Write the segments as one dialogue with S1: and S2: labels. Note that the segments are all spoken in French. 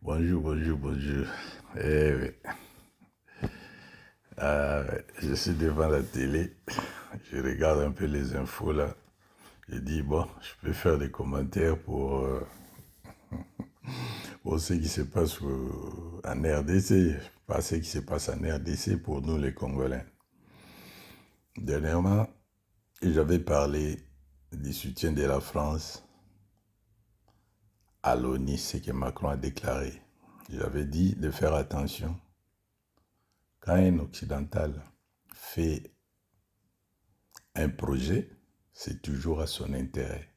S1: Bonjour, bonjour, bonjour. Oui. Je suis devant la télé, je regarde un peu les infos là. Je dis, bon, je peux faire des commentaires pour ce qui se passe en RDC, pas ce qui se passe en RDC pour nous les Congolais. Dernièrement, j'avais parlé du soutien de la France à l'ONU, ce que Macron a déclaré. J'avais dit de faire attention. Quand un occidental fait un projet, c'est toujours à son intérêt.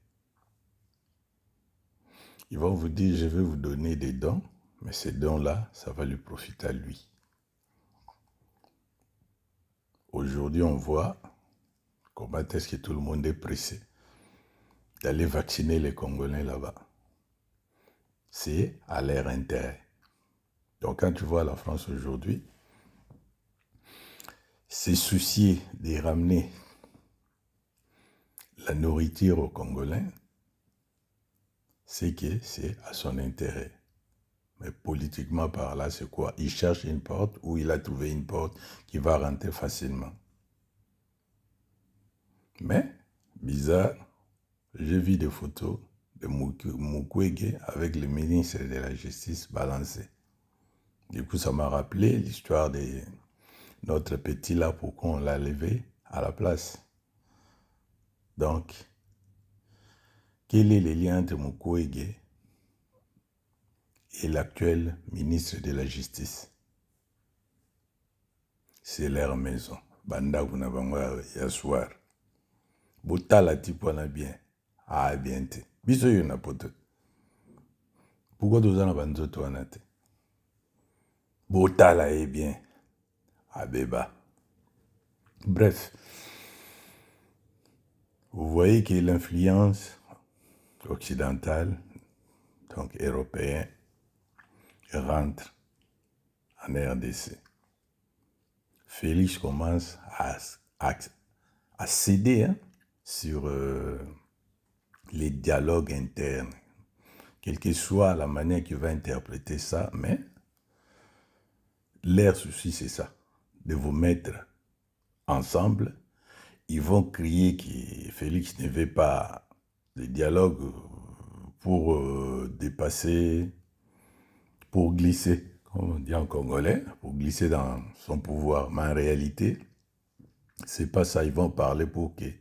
S1: Ils vont vous dire, je vais vous donner des dons, mais ces dons-là, ça va lui profiter à lui. Aujourd'hui, on voit comment est-ce que tout le monde est pressé d'aller vacciner les Congolais là-bas. C'est à leur intérêt. Donc quand tu vois la France aujourd'hui, se soucier de ramener la nourriture aux Congolais, c'est que c'est à son intérêt. Mais politiquement par là, c'est quoi? Il cherche une porte ou il a trouvé une porte qui va rentrer facilement. Mais, bizarre, j'ai vu des photos de Mukwege avec le ministre de la Justice balancé. Du coup, ça m'a rappelé l'histoire de notre petit là, pourquoi on l'a levé à la place. Donc, quel est le lien entre Mukwege et l'actuel ministre de la Justice? C'est leur maison. Banda Kunabangwa Yaswar. Botala tipona bien. Ah, bien te. Biso yo na poto. Pourquoi toza na banzoto wana te? Botala est bien. Abeba. Bref. Vous voyez que l'influence occidentale, donc européenne, rentre en RDC. Félix commence à céder sur les dialogues internes. Quelle que soit la manière qu'il va interpréter ça, mais leur souci, c'est ça, de vous mettre ensemble. Ils vont crier que Félix ne veut pas de dialogue pour dépasser, pour glisser, comme on dit en congolais, pour glisser dans son pouvoir. Mais en réalité, c'est pas ça. Ils vont parler pour qu'il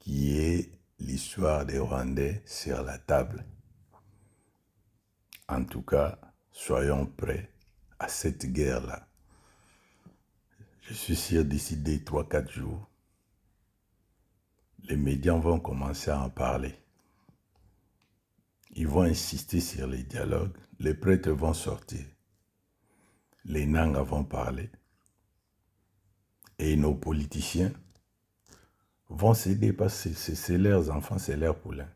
S1: y ait l'histoire des Rwandais sur la table. En tout cas, soyons prêts à cette guerre-là. Je suis sûr d'ici 3-4 jours, les médias vont commencer à en parler. Ils vont insister sur les dialogues. Les prêtres vont sortir. Les Nangas vont parler. Et nos politiciens vont céder parce que c'est leurs enfants, c'est leurs poulains.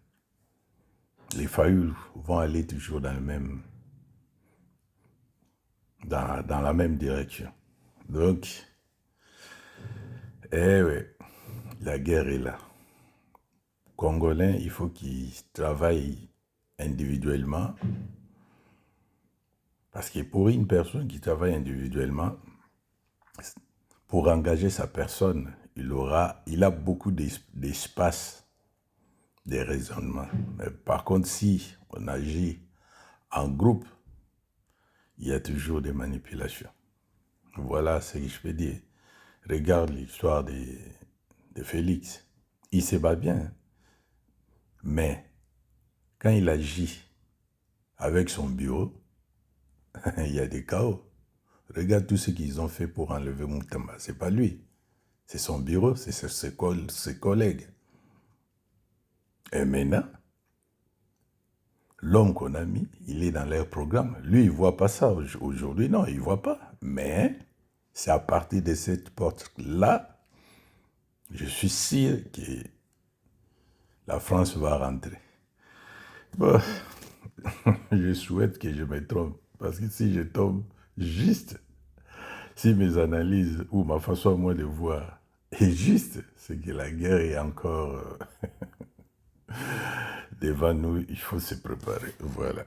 S1: Les Fayoul vont aller toujours dans la même direction. Donc, oui, la guerre est là. Congolais, il faut qu'ils travaillent individuellement. Parce que pour une personne qui travaille individuellement, pour engager sa personne, il a beaucoup d'espace de raisonnement. Mais par contre, si on agit en groupe, il y a toujours des manipulations. Voilà ce que je peux dire. Regarde l'histoire de Félix. Il se bat bien. Mais quand il agit avec son bureau, il y a des chaos. Regarde tout ce qu'ils ont fait pour enlever Moutamba. Ce n'est pas lui. C'est son bureau, c'est ses collègues. Et maintenant, l'homme qu'on a mis, il est dans leur programme. Lui, il ne voit pas ça. Aujourd'hui, non, il ne voit pas. Mais c'est à partir de cette porte-là, je suis sûr que la France va rentrer. Bon, je souhaite que je me trompe. Parce que si je tombe juste, si mes analyses ou ma façon à moi de voir est juste, c'est que la guerre est encore devant nous. Il faut se préparer. Voilà.